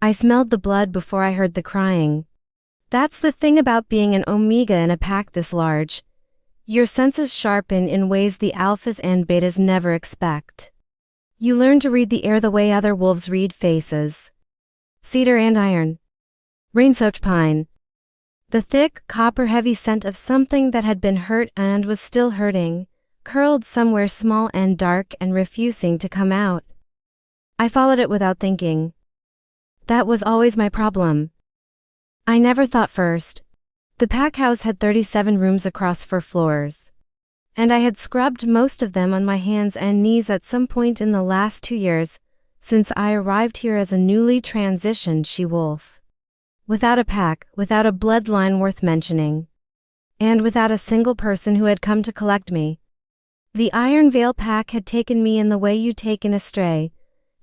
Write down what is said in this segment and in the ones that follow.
I smelled the blood before I heard the crying. That's the thing about being an omega in a pack this large. Your senses sharpen in ways the alphas and betas never expect. You learn to read the air the way other wolves read faces. Cedar and iron. Rain-soaked pine. The thick, copper-heavy scent of something that had been hurt and was still hurting, curled somewhere small and dark and refusing to come out. I followed it without thinking. That was always my problem. I never thought first. The packhouse had 37 rooms across 4 floors. And I had scrubbed most of them on my hands and knees at some point in the last 2 years, since I arrived here as a newly transitioned she-wolf. Without a pack, without a bloodline worth mentioning. And without a single person who had come to collect me. The Ironveil pack had taken me in the way you take in a stray,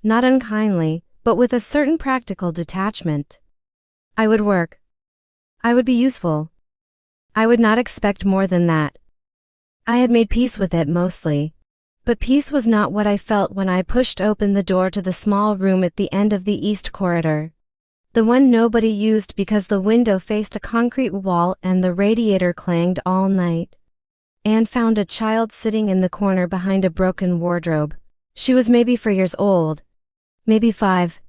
not unkindly, but with a certain practical detachment. I would work. I would be useful. I would not expect more than that. I had made peace with it mostly. But peace was not what I felt when I pushed open the door to the small room at the end of the east corridor. The one nobody used because the window faced a concrete wall and the radiator clanged all night. And found a child sitting in the corner behind a broken wardrobe. She was maybe 4 years old. Maybe 5.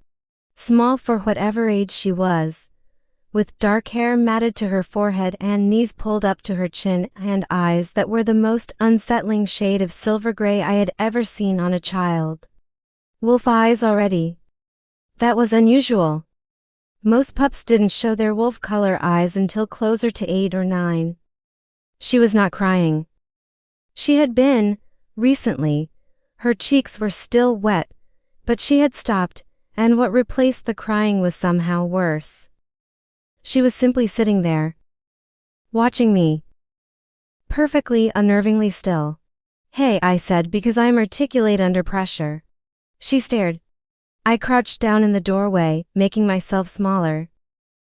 Small for whatever age she was. With dark hair matted to her forehead and knees pulled up to her chin and eyes that were the most unsettling shade of silver gray I had ever seen on a child. Wolf eyes already. That was unusual. Most pups didn't show their wolf color eyes until closer to 8 or 9. She was not crying. She had been, recently. Her cheeks were still wet, but she had stopped, and what replaced the crying was somehow worse. She was simply sitting there, watching me. Perfectly unnervingly still. Hey, I said because I'm articulate under pressure. She stared. I crouched down in the doorway, making myself smaller.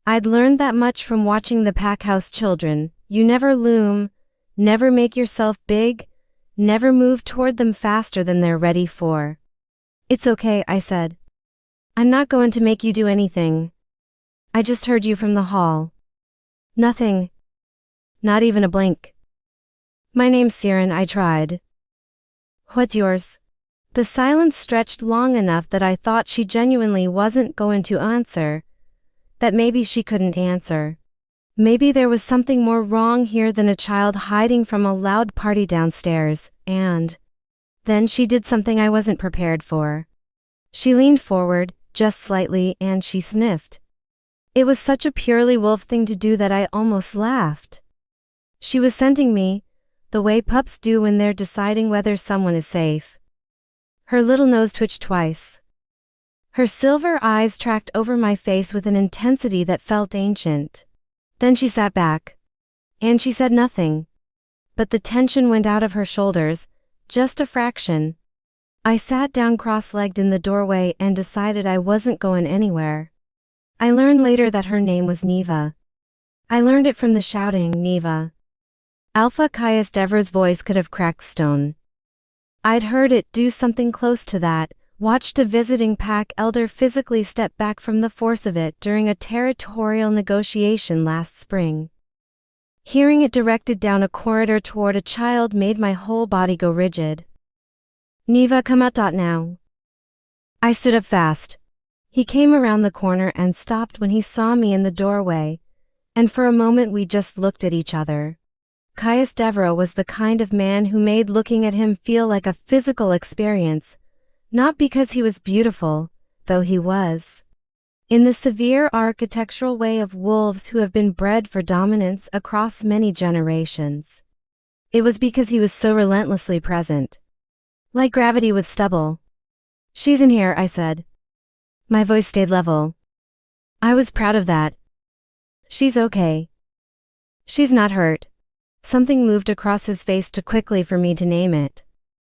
I'd learned that much from watching the packhouse children. You never loom, never make yourself big, never move toward them faster than they're ready for. It's okay, I said. I'm not going to make you do anything. I just heard you from the hall. Nothing. Not even a blink. My name's Siren, I tried. What's yours? The silence stretched long enough that I thought she genuinely wasn't going to answer. That maybe she couldn't answer. Maybe there was something more wrong here than a child hiding from a loud party downstairs, and then she did something I wasn't prepared for. She leaned forward, just slightly, and she sniffed. It was such a purely wolf thing to do that I almost laughed. She was scenting me, the way pups do when they're deciding whether someone is safe. Her little nose twitched twice. Her silver eyes tracked over my face with an intensity that felt ancient. Then she sat back. And she said nothing. But the tension went out of her shoulders, just a fraction. I sat down cross-legged in the doorway and decided I wasn't going anywhere. I learned later that her name was Neva. I learned it from the shouting, Neva. Alpha Caius Devra's voice could have cracked stone. I'd heard it do something close to that, watched a visiting pack elder physically step back from the force of it during a territorial negotiation last spring. Hearing it directed down a corridor toward a child made my whole body go rigid. Neva, come out now. I stood up fast. He came around the corner and stopped when he saw me in the doorway, and for a moment we just looked at each other. Caius Devra was the kind of man who made looking at him feel like a physical experience, not because he was beautiful, though he was. In the severe architectural way of wolves who have been bred for dominance across many generations. It was because he was so relentlessly present. Like gravity with stubble. She's in here, I said. My voice stayed level. I was proud of that. She's okay. She's not hurt. Something moved across his face too quickly for me to name it.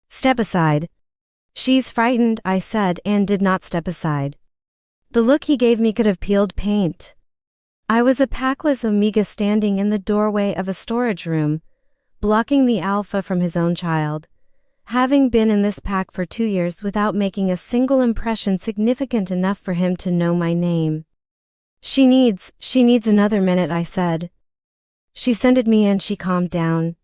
Step aside. She's frightened, I said, and did not step aside. The look he gave me could have peeled paint. I was a packless omega standing in the doorway of a storage room, blocking the alpha from his own child, having been in this pack for 2 years without making a single impression significant enough for him to know my name. She needs another minute, I said. She sended me and she calmed down.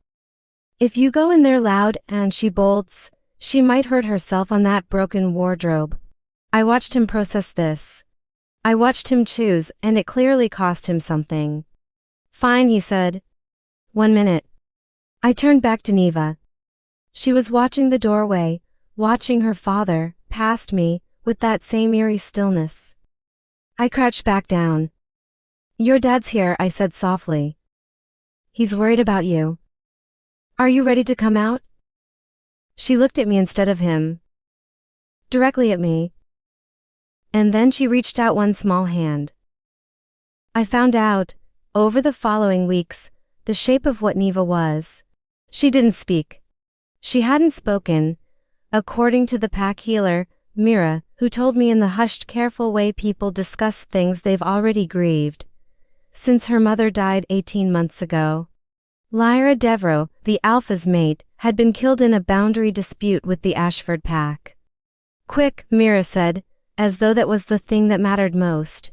If you go in there loud and she bolts, she might hurt herself on that broken wardrobe. I watched him process this. I watched him choose, and it clearly cost him something. Fine, he said. 1 minute. I turned back to Neva. She was watching the doorway, watching her father, past me, with that same eerie stillness. I crouched back down. Your dad's here, I said softly. He's worried about you. Are you ready to come out? She looked at me instead of him. Directly at me. And then she reached out one small hand. I found out, over the following weeks, the shape of what Neva was. She didn't speak. She hadn't spoken, according to the pack healer, Mira, who told me in the hushed, careful way people discuss things they've already grieved, since her mother died 18 months ago. Lyra Devereaux, the Alpha's mate, had been killed in a boundary dispute with the Ashford pack. Quick, Mira said, as though that was the thing that mattered most.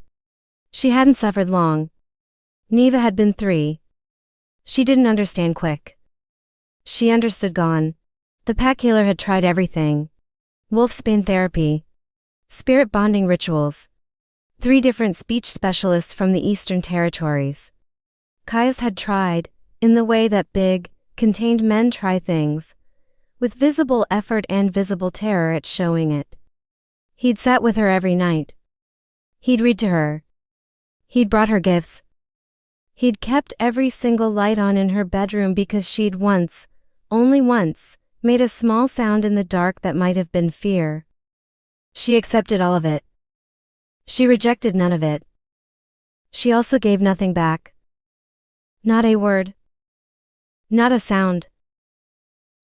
She hadn't suffered long. Neva had been 3. She didn't understand quick. She understood gone. The pack healer had tried everything. Wolfsbane therapy. Spirit bonding rituals. 3 different speech specialists from the Eastern Territories. Caius had tried, in the way that big, contained men try things, with visible effort and visible terror at showing it. He'd sat with her every night. He'd read to her. He'd brought her gifts. He'd kept every single light on in her bedroom because she'd once, only once, made a small sound in the dark that might have been fear. She accepted all of it. She rejected none of it. She also gave nothing back. Not a word. Not a sound.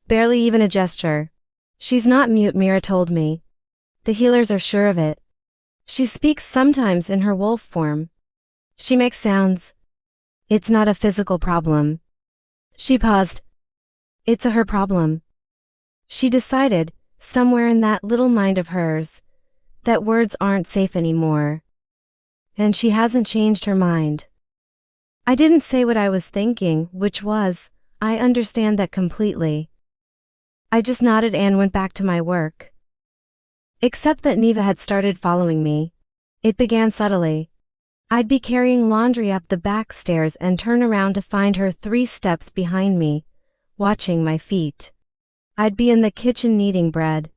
Barely even a gesture. She's not mute, Mira told me. The healers are sure of it. She speaks sometimes in her wolf form. She makes sounds. It's not a physical problem. She paused. It's a her problem. She decided, somewhere in that little mind of hers, that words aren't safe anymore. And she hasn't changed her mind. I didn't say what I was thinking, which was, I understand that completely. I just nodded and went back to my work. Except that Neva had started following me. It began subtly. I'd be carrying laundry up the back stairs and turn around to find her 3 steps behind me, watching my feet. I'd be in the kitchen kneading bread,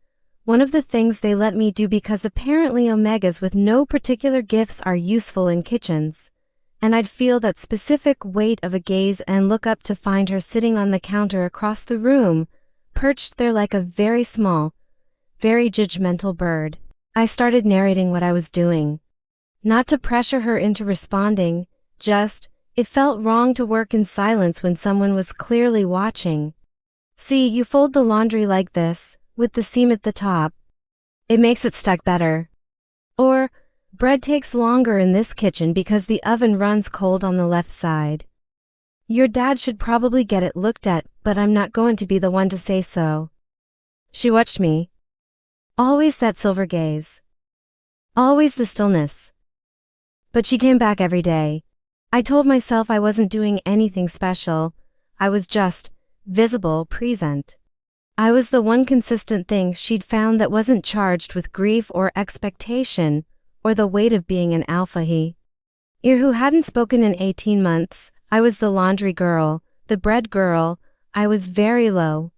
one of the things they let me do because apparently omegas with no particular gifts are useful in kitchens, and I'd feel that specific weight of a gaze and look up to find her sitting on the counter across the room, perched there like a very small, very judgmental bird. I started narrating what I was doing. Not to pressure her into responding, just, it felt wrong to work in silence when someone was clearly watching. See, you fold the laundry like this, with the seam at the top. It makes it stack better. Or, bread takes longer in this kitchen because the oven runs cold on the left side. Your dad should probably get it looked at, but I'm not going to be the one to say so. She watched me. Always that silver gaze. Always the stillness. But she came back every day. I told myself I wasn't doing anything special. I was just visible, present. I was the one consistent thing she'd found that wasn't charged with grief or expectation, or the weight of being an alpha he. Who hadn't spoken in 18 months, I was the laundry girl, the bread girl, I was very low.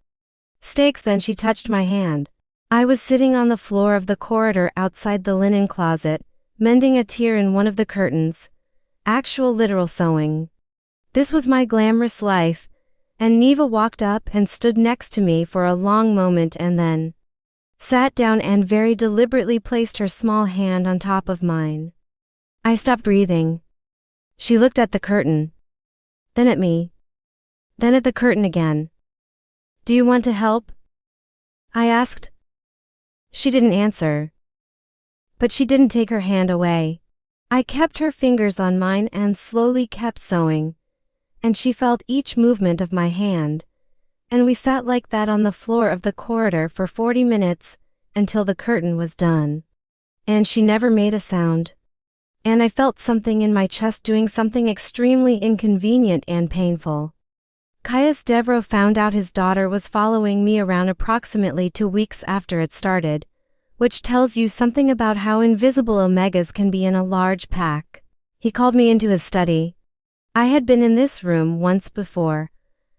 Stakes. Then she touched my hand. I was sitting on the floor of the corridor outside the linen closet, mending a tear in one of the curtains. Actual literal sewing. This was my glamorous life, and Neva walked up and stood next to me for a long moment and then sat down and very deliberately placed her small hand on top of mine. I stopped breathing. She looked at the curtain. Then at me. Then at the curtain again. Do you want to help? I asked. She didn't answer. But she didn't take her hand away. I kept her fingers on mine and slowly kept sewing, and she felt each movement of my hand, And we sat like that on the floor of the corridor for 40 minutes, until the curtain was done. And she never made a sound. And I felt something in my chest doing something extremely inconvenient and painful. Caius Devereaux found out his daughter was following me around approximately 2 weeks after it started, which tells you something about how invisible omegas can be in a large pack. He called me into his study. I had been in this room once before,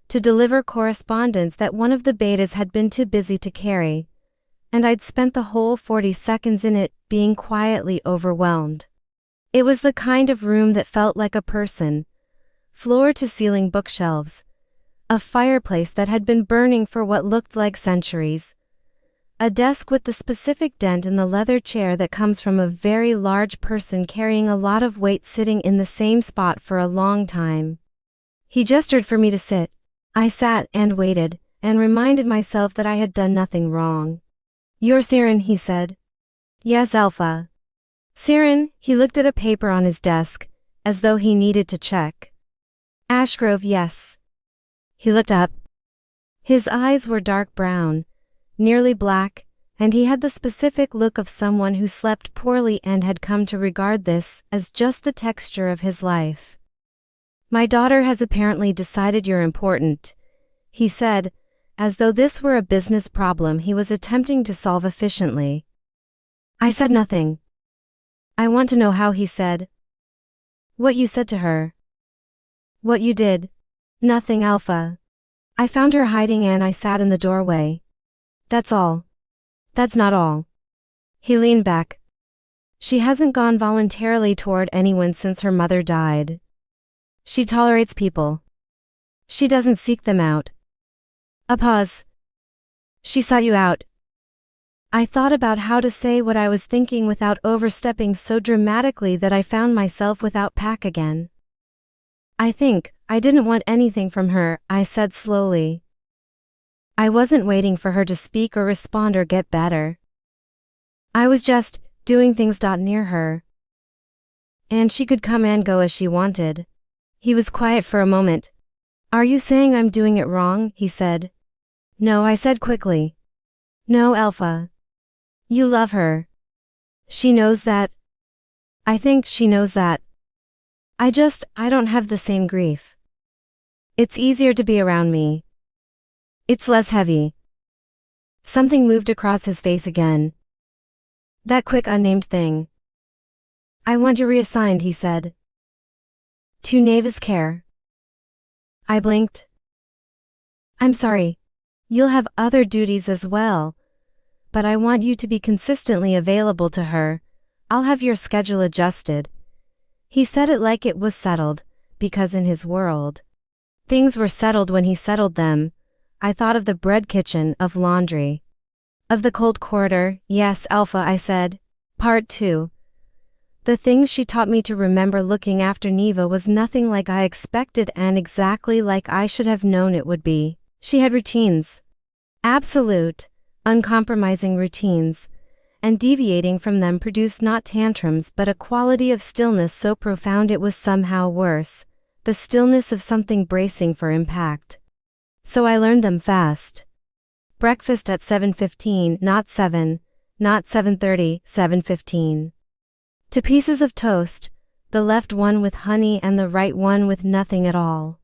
to deliver correspondence that one of the betas had been too busy to carry, and I'd spent the whole 40 seconds in it being quietly overwhelmed. It was the kind of room that felt like a person, floor-to-ceiling bookshelves, a fireplace that had been burning for what looked like centuries, a desk with the specific dent in the leather chair that comes from a very large person carrying a lot of weight sitting in the same spot for a long time. He gestured for me to sit. I sat and waited, and reminded myself that I had done nothing wrong. "You're Siren," he said. "Yes, Alpha." Siren, he looked at a paper on his desk, as though he needed to check. "Ashgrove, yes." He looked up. His eyes were dark brown, nearly black, and he had the specific look of someone who slept poorly and had come to regard this as just the texture of his life. "My daughter has apparently decided you're important," he said, as though this were a business problem he was attempting to solve efficiently. I said nothing. "I want to know how," he said. "What you said to her." "What you did." "Nothing, Alpha. I found her hiding and I sat in the doorway. That's all." "That's not all." He leaned back. "She hasn't gone voluntarily toward anyone since her mother died. She tolerates people. She doesn't seek them out." A pause. "She sought you out." I thought about how to say what I was thinking without overstepping so dramatically that I found myself without pack again. "I think I didn't want anything from her," I said slowly. I wasn't waiting for her to speak or respond or get better. I was just doing things near her. And she could come and go as she wanted. He was quiet for a moment. "Are you saying I'm doing it wrong?" he said. "No," I said quickly. "No, Alpha. You love her. She knows that. I think she knows that. I don't have the same grief. It's easier to be around me. It's less heavy." Something moved across his face again. "That quick unnamed thing." "I want you reassigned," he said. "To Neva's care." I blinked. "I'm sorry. You'll have other duties as well. But I want you to be consistently available to her. I'll have your schedule adjusted." He said it like it was settled, because in his world, things were settled when he settled them. I thought of the bread kitchen, of laundry. Of the cold corridor. "Yes, Alpha," I said. Part 2. The things she taught me to remember looking after Neva was nothing like I expected and exactly like I should have known it would be. She had routines. Absolute, uncompromising routines, and deviating from them produced not tantrums but a quality of stillness so profound it was somehow worse, the stillness of something bracing for impact. So I learned them fast. Breakfast at 7:15, not 7, not 7:30, 7:15. 2 pieces of toast, the left one with honey and the right one with nothing at all.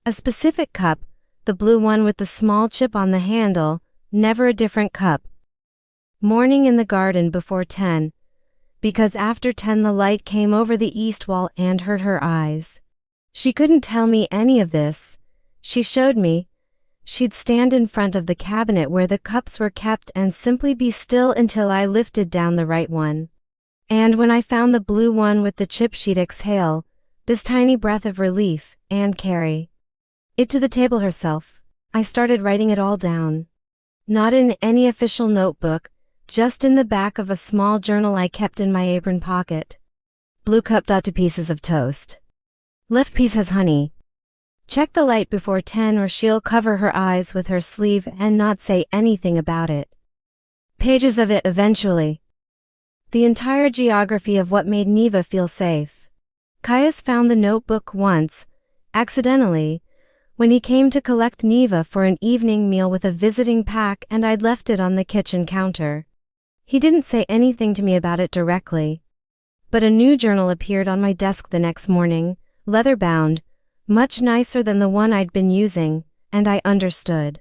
A specific cup, the blue one with the small chip on the handle, never a different cup. Morning in the garden before 10, because after 10 the light came over the east wall and hurt her eyes. She couldn't tell me any of this. She showed me. She'd stand in front of the cabinet where the cups were kept and simply be still until I lifted down the right one. And when I found the blue one with the chip, she'd exhale, this tiny breath of relief, and carry it to the table herself. I started writing it all down. Not in any official notebook, just in the back of a small journal I kept in my apron pocket. Blue cup. 2 pieces of toast. Left piece has honey. Check the light before 10 or she'll cover her eyes with her sleeve and not say anything about it. Pages of it eventually. The entire geography of what made Neva feel safe. Caius found the notebook once, accidentally, when he came to collect Neva for an evening meal with a visiting pack and I'd left it on the kitchen counter. He didn't say anything to me about it directly. But a new journal appeared on my desk the next morning, leather-bound, much nicer than the one I'd been using, and I understood.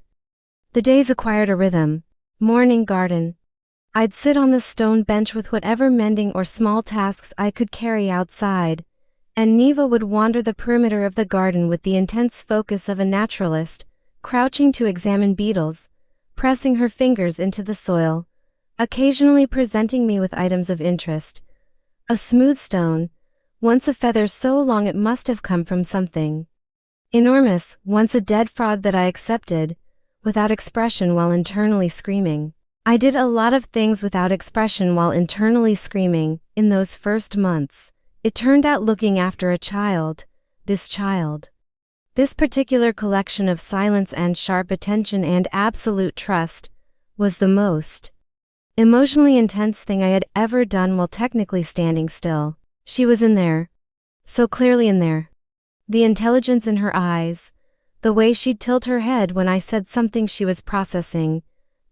The days acquired a rhythm. Morning garden. I'd sit on the stone bench with whatever mending or small tasks I could carry outside, and Neva would wander the perimeter of the garden with the intense focus of a naturalist, crouching to examine beetles, pressing her fingers into the soil, occasionally presenting me with items of interest. A smooth stone, once a feather so long it must have come from something enormous, once a dead frog that I accepted, without expression while internally screaming. I did a lot of things without expression while internally screaming, in those first months. It turned out looking after a child, this child. This particular collection of silence and sharp attention and absolute trust was the most emotionally intense thing I had ever done while technically standing still. She was in there. So clearly in there. The intelligence in her eyes, the way she'd tilt her head when I said something she was processing,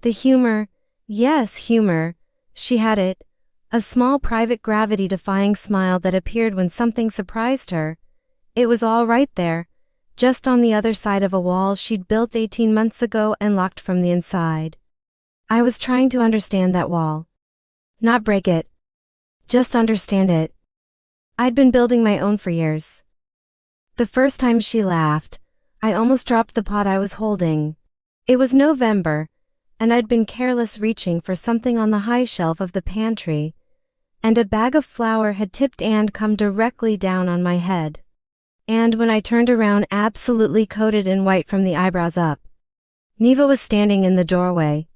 the humor, yes, humor, she had it, a small private gravity-defying smile that appeared when something surprised her. It was all right there, just on the other side of a wall she'd built 18 months ago and locked from the inside. I was trying to understand that wall. Not break it. Just understand it. I'd been building my own for years. The first time she laughed, I almost dropped the pot I was holding. It was November, and I'd been careless reaching for something on the high shelf of the pantry, and a bag of flour had tipped and come directly down on my head. And when I turned around, absolutely coated in white from the eyebrows up, Neva was standing in the doorway.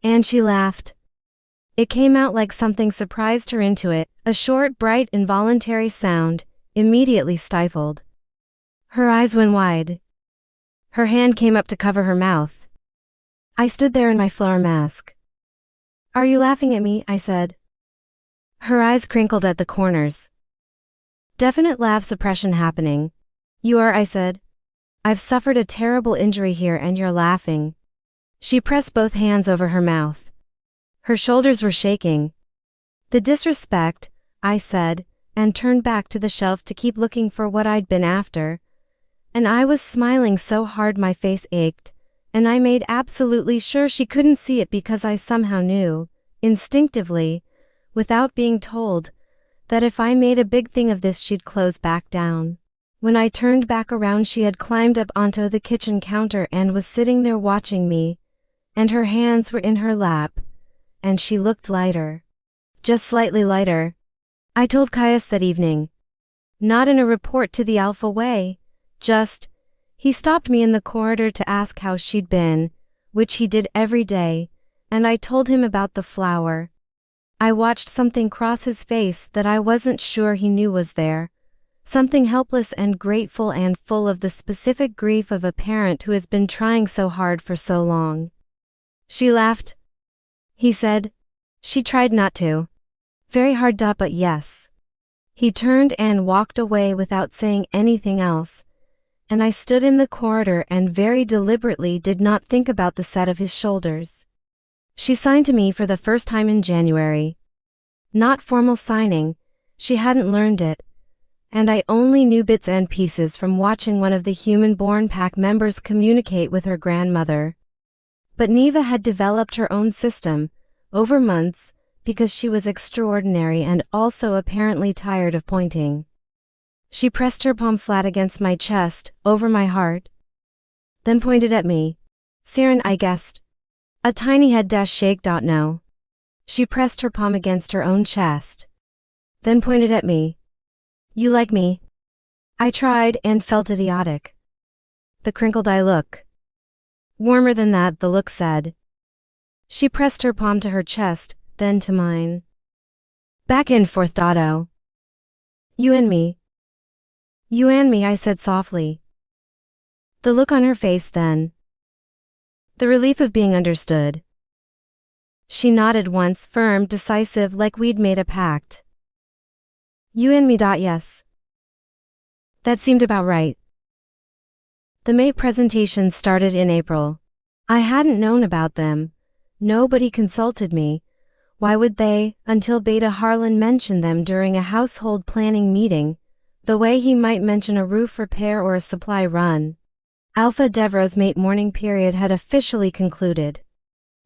And she laughed. It came out like something surprised her into it, a short, bright, involuntary sound, immediately stifled. Her eyes went wide. Her hand came up to cover her mouth. I stood there in my flour mask. Are you laughing at me? I said. Her eyes crinkled at the corners. Definite laugh suppression happening. You are, I said. I've suffered a terrible injury here and you're laughing. She pressed both hands over her mouth. Her shoulders were shaking. The disrespect, I said, and turned back to the shelf to keep looking for what I'd been after. And I was smiling so hard my face ached, and I made absolutely sure she couldn't see it because I somehow knew, instinctively, without being told, that if I made a big thing of this she'd close back down. When I turned back around she had climbed up onto the kitchen counter and was sitting there watching me, and her hands were in her lap, and she looked lighter. Just slightly lighter. I told Caius that evening. Not in a report to the Alpha way, just, he stopped me in the corridor to ask how she'd been, which he did every day, and I told him about the flower. I watched something cross his face that I wasn't sure he knew was there. Something helpless and grateful and full of the specific grief of a parent who has been trying so hard for so long. She laughed. He said. She tried not to. Very hard to, but yes. He turned and walked away without saying anything else, and I stood in the corridor and very deliberately did not think about the set of his shoulders. She signed to me for the first time in January. Not formal signing, she hadn't learned it, and I only knew bits and pieces from watching one of the human-born pack members communicate with her grandmother. But Neva had developed her own system, over months, because she was extraordinary and also apparently tired of pointing. She pressed her palm flat against my chest, over my heart, then pointed at me. Siren, I guessed. A tiny head shake. No. She pressed her palm against her own chest, then pointed at me. You like me? I tried and felt idiotic. The crinkled eye look. Warmer than that, the look said. She pressed her palm to her chest, then to mine. Back and forth. Oh. You and me. You and me, I said softly. The look on her face then. The relief of being understood. She nodded once, firm, decisive, like we'd made a pact. You and me. Yes. That seemed about right. The mate presentations started in April. I hadn't known about them. Nobody consulted me. Why would they, until Beta Harlan mentioned them during a household planning meeting, the way he might mention a roof repair or a supply run. Alpha Devro's mate mourning period had officially concluded.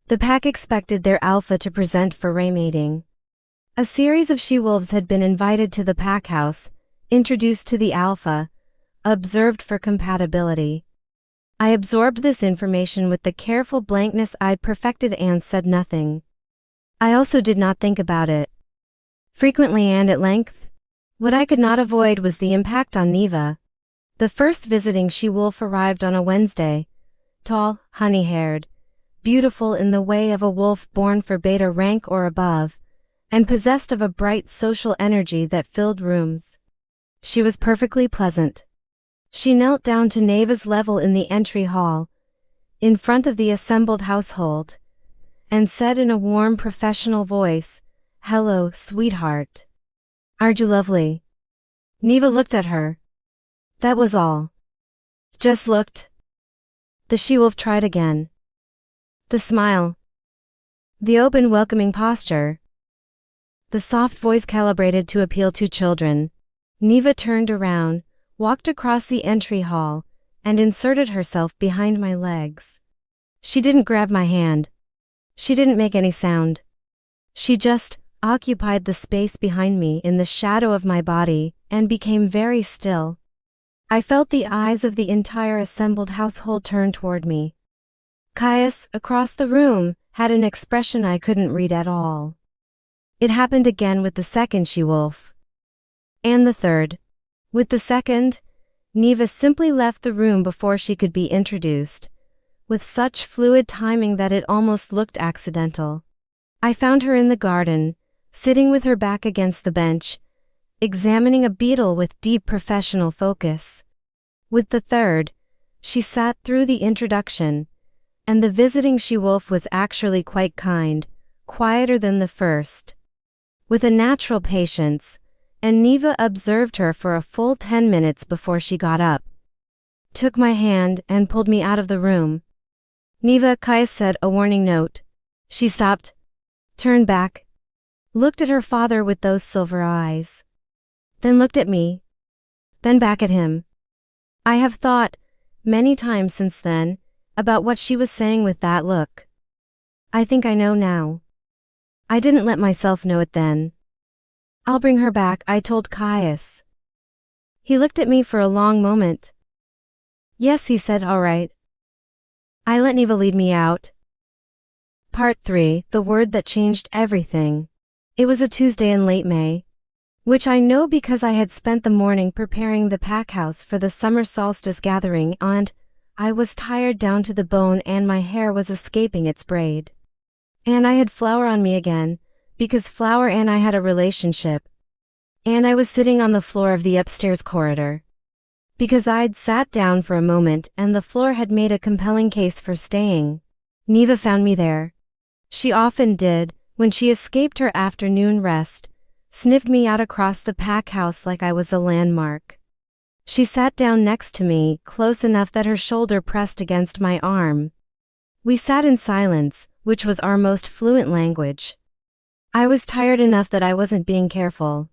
The pack expected their alpha to present for remating. A series of she-wolves had been invited to the packhouse, introduced to the alpha, observed for compatibility. I absorbed this information with the careful blankness I'd perfected and said nothing. I also did not think about it. Frequently and at length. What I could not avoid was the impact on Neva. The first visiting she-wolf arrived on a Wednesday. Tall, honey-haired, beautiful in the way of a wolf born for beta rank or above, and possessed of a bright social energy that filled rooms. She was perfectly pleasant. She knelt down to Neva's level in the entry hall, in front of the assembled household, and said in a warm professional voice, "Hello, sweetheart. Aren't you lovely?" Neva looked at her. That was all. Just looked. The she-wolf tried again. The smile. The open welcoming posture. The soft voice calibrated to appeal to children. Neva turned around, walked across the entry hall, and inserted herself behind my legs. She didn't grab my hand. She didn't make any sound. She just occupied the space behind me in the shadow of my body and became very still. I felt the eyes of the entire assembled household turn toward me. Caius, across the room, had an expression I couldn't read at all. It happened again with the second she-wolf. And the third. With the second, Neva simply left the room before she could be introduced, with such fluid timing that it almost looked accidental. I found her in the garden, sitting with her back against the bench, examining a beetle with deep professional focus. With the third, she sat through the introduction, and the visiting she-wolf was actually quite kind, quieter than the first. With a natural patience, and Neva observed her for a full 10 minutes before she got up, took my hand and pulled me out of the room. Neva, Caius said a warning note. She stopped, turned back, looked at her father with those silver eyes, then looked at me, then back at him. I have thought, many times since then, about what she was saying with that look. I think I know now. I didn't let myself know it then. I'll bring her back, I told Caius. He looked at me for a long moment. Yes, he said, all right. I let Neva lead me out. Part 3, the word that changed everything. It was a Tuesday in late May, which I know because I had spent the morning preparing the packhouse for the summer solstice gathering, and I was tired down to the bone and my hair was escaping its braid. And I had flour on me again, because Flower and I had a relationship. And I was sitting on the floor of the upstairs corridor. Because I'd sat down for a moment and the floor had made a compelling case for staying. Neva found me there. She often did, when she escaped her afternoon rest, sniffed me out across the packhouse like I was a landmark. She sat down next to me, close enough that her shoulder pressed against my arm. We sat in silence, which was our most fluent language. I was tired enough that I wasn't being careful.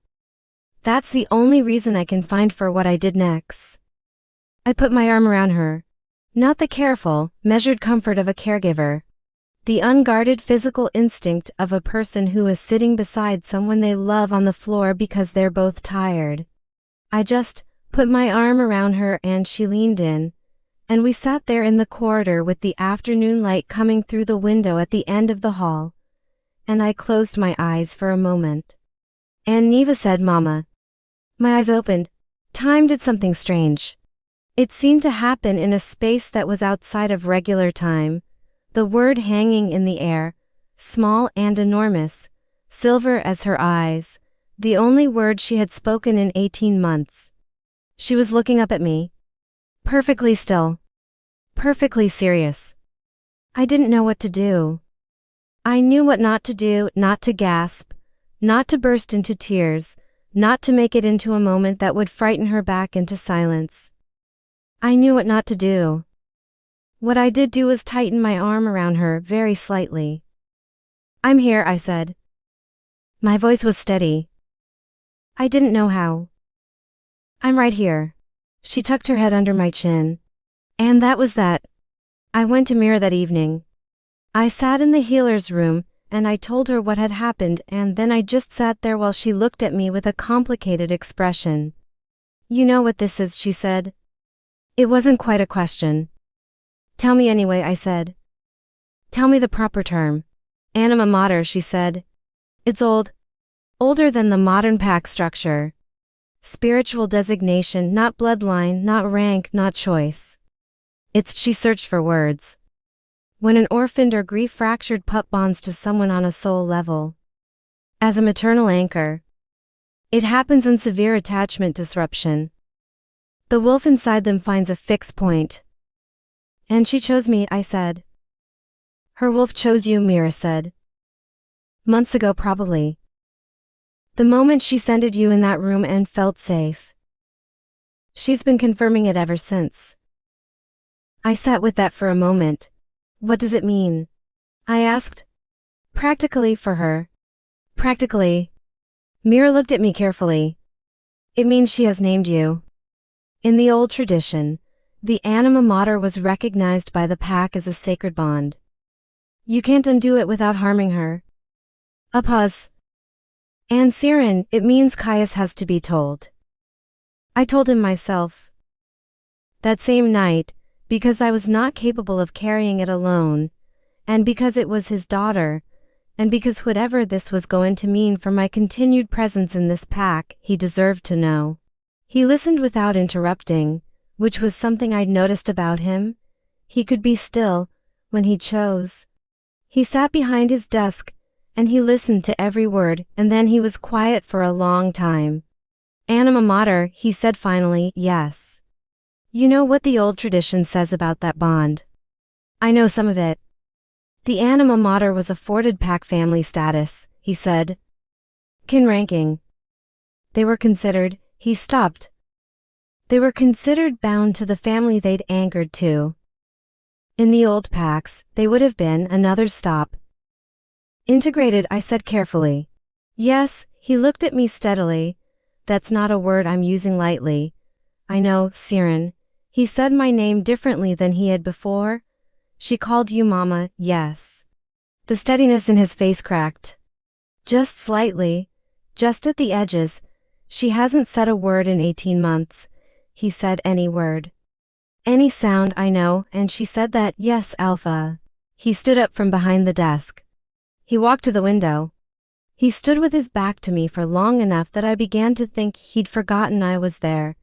That's the only reason I can find for what I did next. I put my arm around her. Not the careful, measured comfort of a caregiver. The unguarded physical instinct of a person who is sitting beside someone they love on the floor because they're both tired. I just put my arm around her and she leaned in, and we sat there in the corridor with the afternoon light coming through the window at the end of the hall. And I closed my eyes for a moment. And Neva said, Mama. My eyes opened. Time did something strange. It seemed to happen in a space that was outside of regular time, the word hanging in the air, small and enormous, silver as her eyes, the only word she had spoken in 18 months. She was looking up at me. Perfectly still. Perfectly serious. I didn't know what to do. I knew what not to do, not to gasp, not to burst into tears, not to make it into a moment that would frighten her back into silence. I knew what not to do. What I did do was tighten my arm around her very slightly. I'm here, I said. My voice was steady. I didn't know how. I'm right here. She tucked her head under my chin. And that was that. I went to Mira that evening. I sat in the healer's room, and I told her what had happened, and then I just sat there while she looked at me with a complicated expression. You know what this is, she said. It wasn't quite a question. Tell me anyway, I said. Tell me the proper term. Anima mater, she said. It's old. Older than the modern pack structure. Spiritual designation, not bloodline, not rank, not choice. She searched for words. When an orphaned or grief-fractured pup bonds to someone on a soul level. As a maternal anchor. It happens in severe attachment disruption. The wolf inside them finds a fixed point. And she chose me, I said. Her wolf chose you, Mira said. Months ago probably. The moment she scented you in that room and felt safe. She's been confirming it ever since. I sat with that for a moment. What does it mean? I asked. Practically for her. Practically. Mira looked at me carefully. It means she has named you. In the old tradition, the anima mater was recognized by the pack as a sacred bond. You can't undo it without harming her. A pause. And Siren, it means Caius has to be told. I told him myself. That same night, because I was not capable of carrying it alone, and because it was his daughter, and because whatever this was going to mean for my continued presence in this pack, he deserved to know. He listened without interrupting, which was something I'd noticed about him. He could be still, when he chose. He sat behind his desk, and he listened to every word, and then he was quiet for a long time. Anima mater, he said finally, yes. You know what the old tradition says about that bond? I know some of it. The anima mater was afforded pack family status, he said. Kin ranking. They were considered, he stopped. They were considered bound to the family they'd anchored to. In the old packs, they would have been another stop. Integrated, I said carefully. Yes, he looked at me steadily. That's not a word I'm using lightly. I know, Siren. He said my name differently than he had before. She called you Mama, yes. The steadiness in his face cracked. Just slightly, just at the edges. She hasn't said a word in 18 months. He said any word. Any sound, I know, and she said that, yes, Alpha. He stood up from behind the desk. He walked to the window. He stood with his back to me for long enough that I began to think he'd forgotten I was there,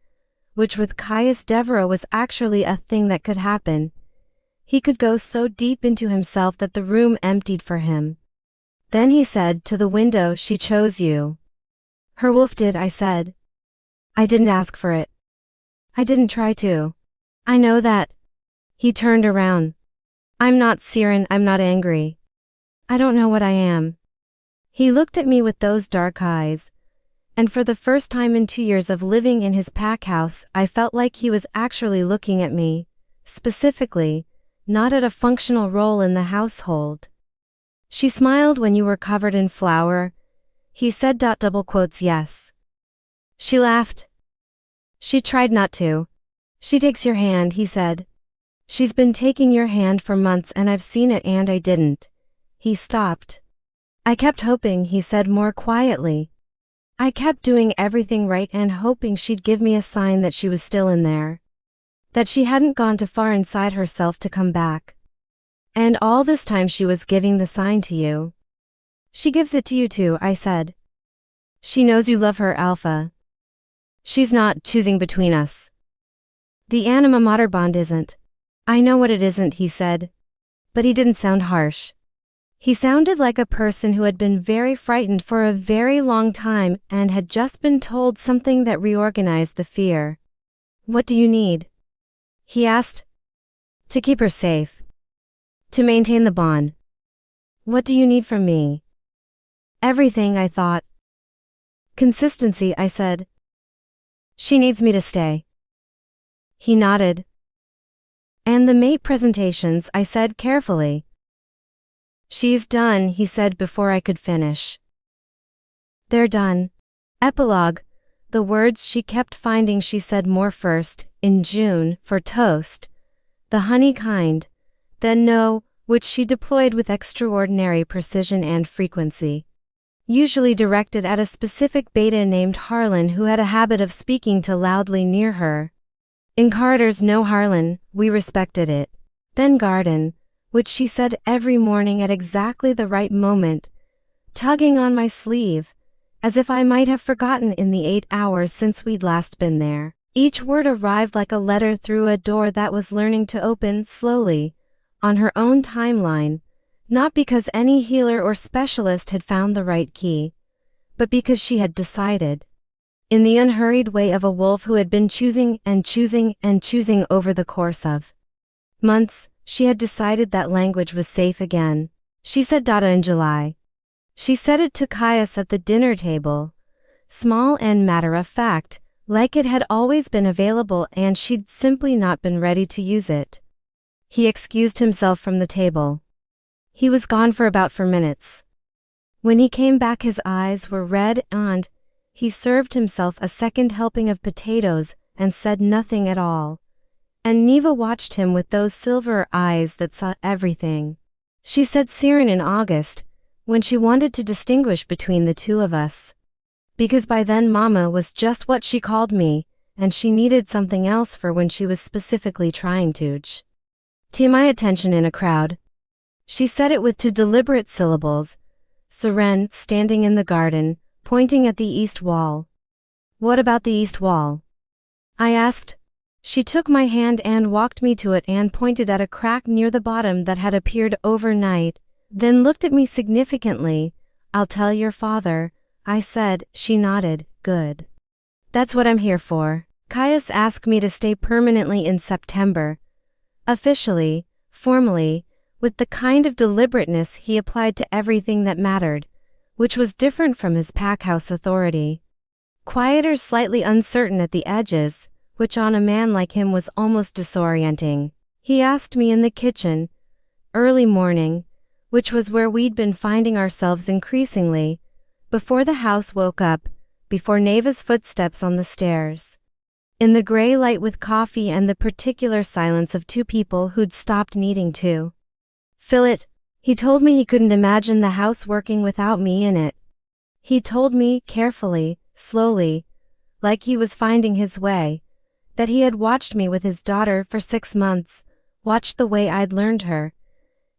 which with Caius Devereaux was actually a thing that could happen. He could go so deep into himself that the room emptied for him. Then he said to the window, she chose you. Her wolf did, I said. I didn't ask for it. I didn't try to. I know that. He turned around. I'm not Siren, I'm not angry. I don't know what I am. He looked at me with those dark eyes, and for the first time in 2 years of living in his pack house, I felt like he was actually looking at me, specifically, not at a functional role in the household. She smiled when you were covered in flour. He said double quotes yes. She laughed. She tried not to. She takes your hand, he said. She's been taking your hand for months and I've seen it and I didn't. He stopped. I kept hoping, he said more quietly. I kept doing everything right and hoping she'd give me a sign that she was still in there. That she hadn't gone too far inside herself to come back. And all this time she was giving the sign to you. She gives it to you too, I said. She knows you love her, Alpha. She's not choosing between us. The anima mater bond isn't. I know what it isn't, he said. But he didn't sound harsh. He sounded like a person who had been very frightened for a very long time and had just been told something that reorganized the fear. What do you need? He asked. To keep her safe. To maintain the bond. What do you need from me? Everything, I thought. Consistency, I said. She needs me to stay. He nodded. And the mate presentations, I said carefully. She's done, he said before I could finish. They're done. Epilogue. The words she kept finding she said more first, in June, for toast. The honey kind. Then no, which she deployed with extraordinary precision and frequency. Usually directed at a specific beta named Harlan who had a habit of speaking to loudly near her. In Carter's No Harlan, we respected it. Then Garden, which she said every morning at exactly the right moment, tugging on my sleeve, as if I might have forgotten in the 8 hours since we'd last been there. Each word arrived like a letter through a door that was learning to open slowly, on her own timeline, not because any healer or specialist had found the right key, but because she had decided. In the unhurried way of a wolf who had been choosing and choosing and choosing over the course of months, she had decided that language was safe again. She said data in July. She said it to Caius at the dinner table, small and matter-of-fact, like it had always been available and she'd simply not been ready to use it. He excused himself from the table. He was gone for about 4 minutes. When he came back his eyes were red and he served himself a second helping of potatoes and said nothing at all. And Neva watched him with those silver eyes that saw everything. She said Siren in August, when she wanted to distinguish between the two of us. Because by then Mama was just what she called me, and she needed something else for when she was specifically trying to my attention in a crowd. She said it with 2 deliberate syllables. Siren, standing in the garden, pointing at the east wall. What about the east wall? I asked. She took my hand and walked me to it and pointed at a crack near the bottom that had appeared overnight, then looked at me significantly. I'll tell your father, I said. She nodded. Good. That's what I'm here for. Caius asked me to stay permanently in September. Officially, formally, with the kind of deliberateness he applied to everything that mattered, which was different from his packhouse authority. Quieter, slightly uncertain at the edges, which on a man like him was almost disorienting. He asked me in the kitchen, early morning, which was where we'd been finding ourselves increasingly, before the house woke up, before Neva's footsteps on the stairs. In the gray light with coffee and the particular silence of 2 people who'd stopped needing to fill it, he told me he couldn't imagine the house working without me in it. He told me, carefully, slowly, like he was finding his way, that he had watched me with his daughter for 6 months, watched the way I'd learned her,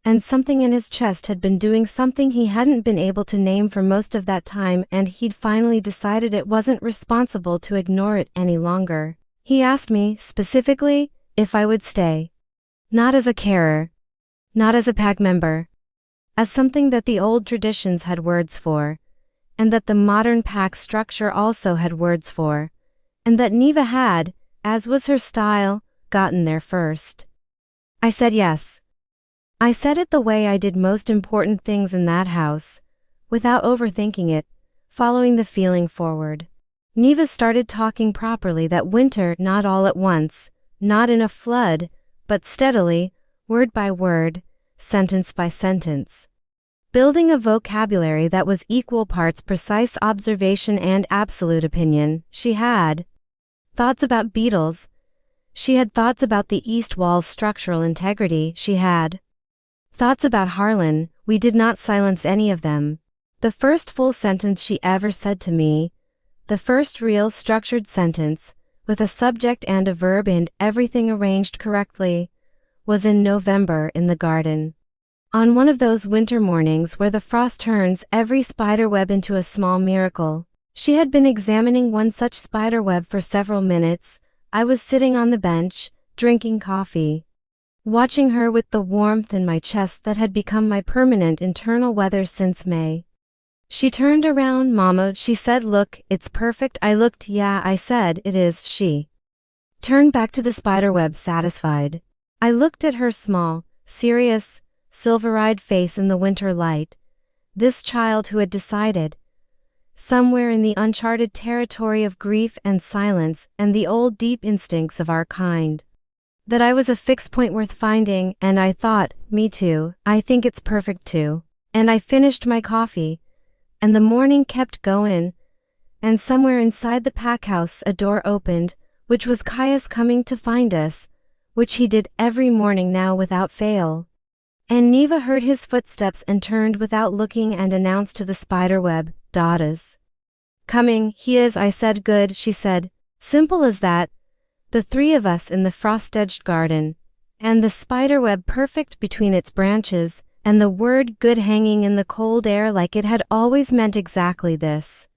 and something in his chest had been doing something he hadn't been able to name for most of that time, and he'd finally decided it wasn't responsible to ignore it any longer. He asked me, specifically, if I would stay. Not as a carer. Not as a pack member. As something that the old traditions had words for, and that the modern pack structure also had words for, and that Neva had, as was her style, gotten there first. I said yes. I said it the way I did most important things in that house, without overthinking it, following the feeling forward. Neva started talking properly that winter, not all at once, not in a flood, but steadily, word by word, sentence by sentence. Building a vocabulary that was equal parts precise observation and absolute opinion. She had thoughts about beetles. She had thoughts about the east wall's structural integrity. She had thoughts about Harlan. We did not silence any of them. The first full sentence she ever said to me, the first real structured sentence, with a subject and a verb and everything arranged correctly, was in November in the garden. On one of those winter mornings where the frost turns every spiderweb into a small miracle. She had been examining one such spiderweb for several minutes. I was sitting on the bench, drinking coffee, watching her with the warmth in my chest that had become my permanent internal weather since May. She turned around. Mama, she said, look, it's perfect. I looked. Yeah, I said, it is. She turned back to the spiderweb, satisfied. I looked at her small, serious, silver-eyed face in the winter light. This child who had decided, somewhere in the uncharted territory of grief and silence and the old deep instincts of our kind, That I was a fixed point worth finding, and I thought, me too, I think it's perfect too. And I finished my coffee, and the morning kept going, and somewhere inside the packhouse a door opened, which was Caius coming to find us, which he did every morning now without fail. And Neva heard his footsteps and turned without looking and announced to the spiderweb, "Dada's coming." "He is," I said. "Good," she said. Simple as that. The three of us in the frost-edged garden, and the spiderweb perfect between its branches, and the word good hanging in the cold air like it had always meant exactly this.